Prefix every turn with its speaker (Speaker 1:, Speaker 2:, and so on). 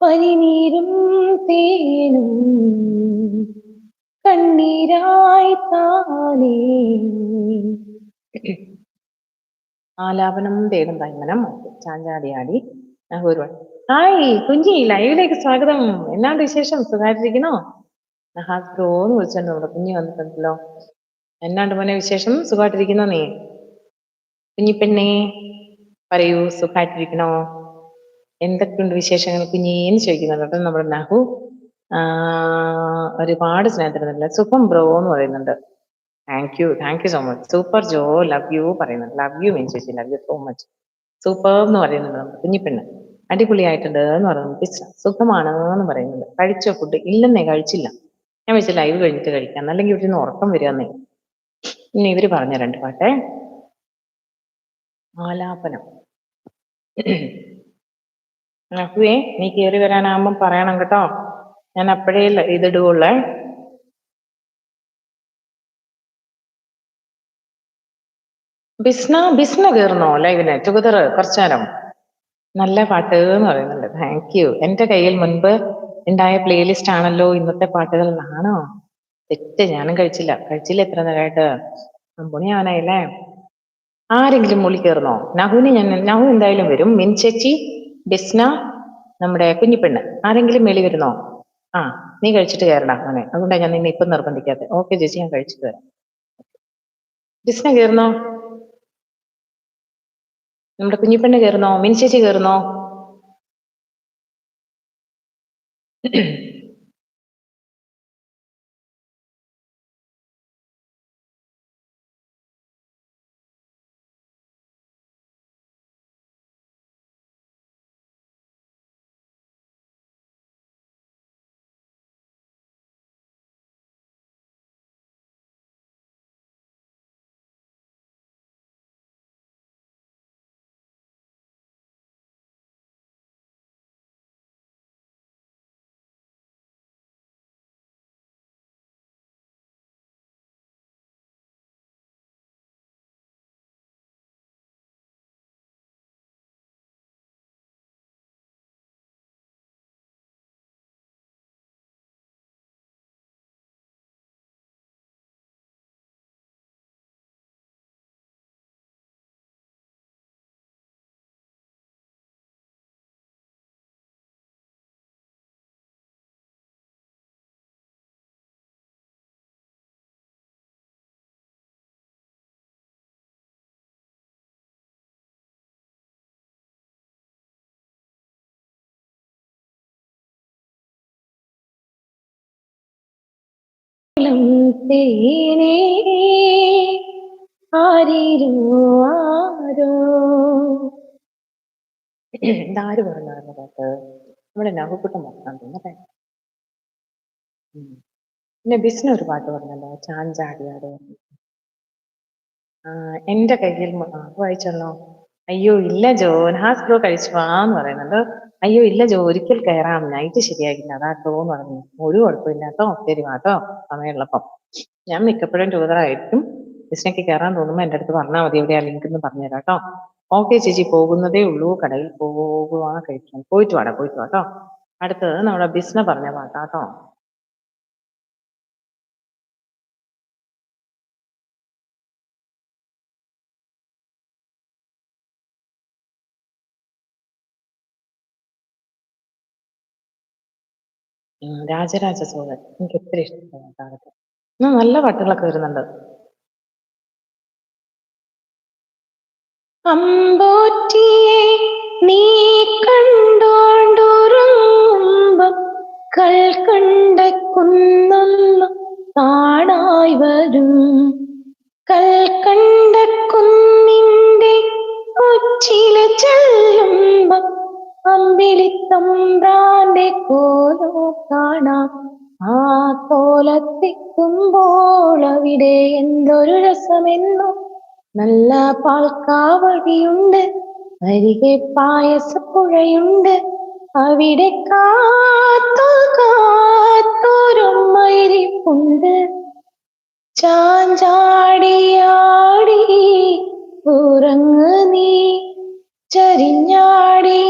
Speaker 1: പനിനീരും തേനും കണ്ണീരായി താനേ. ആലാപനം തേടും തൈമനം ചാഞ്ചാടിയാടി നഹൂർവൻ. ഹായ് കുഞ്ചി, ലൈവിലേക്ക് സ്വാഗതം. എന്നാണ്ട് വിശേഷം? സുഖമായിട്ടിരിക്കണോ? നഹാസ് ബ്രോന്ന് വിളിച്ചോണ്ട് നമ്മുടെ കുഞ്ഞി വന്നിട്ടുണ്ടല്ലോ. എന്നാണ്ട് മോനെ വിശേഷം? സുഖമായിട്ടിരിക്കണോ നീ? കുഞ്ഞിപ്പെണ്ണേ പറയൂ, സുഖമായിട്ടിരിക്കണോ? എന്തൊക്കെയുണ്ട് വിശേഷങ്ങൾ കുഞ്ഞേന്ന് ചോദിക്കുന്നുണ്ട് കേട്ടോ നമ്മുടെ നഹു. ഒരുപാട് സ്നേഹത്തിരുന്നില്ല. സുഖം ബ്രോ എന്ന് പറയുന്നുണ്ട്. Thank you so much. Super Jo, love you പറയുന്നുണ്ട്. ലവ് യു മീൻ ചേച്ചി, love you so much. Super എന്ന് പറയുന്നുണ്ട് നമ്മുടെ കുഞ്ഞിപ്പെണ്ണ്. അടിപൊളിയായിട്ടുണ്ട് എന്ന് പറയുന്നു. പിസ്സ സുഖമാണ് എന്ന് പറയുന്നുണ്ട്. കഴിച്ചോ ഫുഡ്? ഇല്ലെന്നേ, കഴിച്ചില്ല. ഞാൻ വെച്ച് ലൈവ് കഴിഞ്ഞിട്ട് കഴിക്കാം, അല്ലെങ്കിൽ ഇവിടെ നിന്ന് ഉറക്കം വരികയെന്നേ. ഇനി ഇവര് പറഞ്ഞ രണ്ട് പാട്ടേ. ആലാപനം. നഹുവേ, നീ കയറി വരാനാകുമ്പം പറയണം കേട്ടോ. ഞാൻ അപ്പോഴേ ഇതിടുകയുള്ളേ. ബിസ്ന കയറുന്നോ ലൈവിന് ടുഗദർ കുറച്ചു നേരം? നല്ല പാട്ട് എന്ന് പറയുന്നുണ്ട്. Thank U. എന്റെ കയ്യിൽ മുൻപ് ഉണ്ടായ പ്ലേലിസ്റ്റ് ആണല്ലോ ഇന്നത്തെ പാട്ടുകൾ. ആണോ? തെറ്റ്, ഞാനും കഴിച്ചില്ല എത്ര നേരമായിട്ട്. അമ്പുണിയാവാനായില്ലേ? ആരെങ്കിലും മുകളിൽ കയറുന്നോ? നഹു എന്തായാലും വരും. മിൻ ചേച്ചി, ബിസ്ന, നമ്മുടെ കുഞ്ഞിപ്പെണ്ണ്, ആരെങ്കിലും മേളി വരുന്നോ? ആ, നീ കഴിച്ചിട്ട് കയറടാ മോനെ. അതുകൊണ്ടാണ് ഞാൻ നിന്നെ ഇപ്പം നിർബന്ധിക്കാത്തത്. ഓക്കെ ചേച്ചി, ഞാൻ കഴിച്ചിട്ട് വരാം. ബിസ്ന കയറുന്നോ? നമ്മുടെ കുഞ്ഞിപ്പെണ്ണ് കയറുന്നോ? മിൻ ചേച്ചി കയറുന്നോ? തേനേ ആരീരോ ആരോ. ഇതാര് പറഞ്ഞായിരുന്നു പാട്ട്? നമ്മുടെ നഹുക്കുട്ടം മറക്കാൻ തോന്നട്ടെ. പിന്നെ ബിസ്ന ഒരു പാട്ട് പറഞ്ഞല്ലോ, ചാഞ്ചാടിയാട്. എന്റെ കയ്യിൽ വായിച്ചല്ലോ. അയ്യോ ഇല്ല ജോ, നഹാസ് ബ്രോ കഴിച്ചു വാന്ന് പറയുന്നുണ്ട്. അയ്യോ ഇല്ല ജോ, ഒരിക്കൽ കയറാം, നൈറ്റ് ശരിയാകില്ല അതാട്ടോ എന്ന് പറഞ്ഞു. ഒരു കുഴപ്പമില്ലാട്ടോ, ശരി വാട്ടോ, സമയമുള്ളപ്പം. ഞാൻ മിക്കപ്പോഴും ടൂതറായിരിക്കും. ബിസ്നയ്ക്ക് കയറാൻ തോന്നുമ്പോൾ എൻ്റെ അടുത്ത് പറഞ്ഞാൽ മതി, എവിടെയാ ലിങ്ക് എന്ന് പറഞ്ഞുതരാം കേട്ടോ. ഓക്കെ ചേച്ചി, പോകുന്നതേ ഉള്ളൂ, കടയിൽ പോകുവാ കഴിക്കാൻ. പോയിട്ട് വാട്ടോ. അടുത്തത് നമ്മുടെ ബിസ്ന പറഞ്ഞ പാട്ടാട്ടോ. രാജരാജ സോഴൻ എനിക്ക് ഒത്തിരി ഇഷ്ടപ്പെട്ട പാട്ടാണ്. നല്ല പാട്ടുകളൊക്കെ വരുന്നുണ്ട്. അമ്പോറ്റിയെ നീ കണ്ടോണ്ടുറങ്ങുമ്പം കൽക്കണ്ട കുന്നൊന്നു കാണായി വരും. കൽക്കണ്ട കുന്നിന്റെ ഉച്ചില ചെല്ലുമ്പം അമ്പിളിത്തമ്പ്രാന്റെ കോലോ കാണാം. ആ കോലത്തെത്തുമ്പോൾ അവിടെ എന്തൊരു രസമെന്നോ. നല്ല പാൽക്കാവടിയുണ്ട്, അരികെ പായസപ്പുഴയുണ്ട്, അവിടെ കാത്തൊരുമ്മയിരിപ്പുണ്ട്. ചാഞ്ചാടിയാടി ഉറങ്ങ് നീ, ചരിഞ്ഞാടിയാടി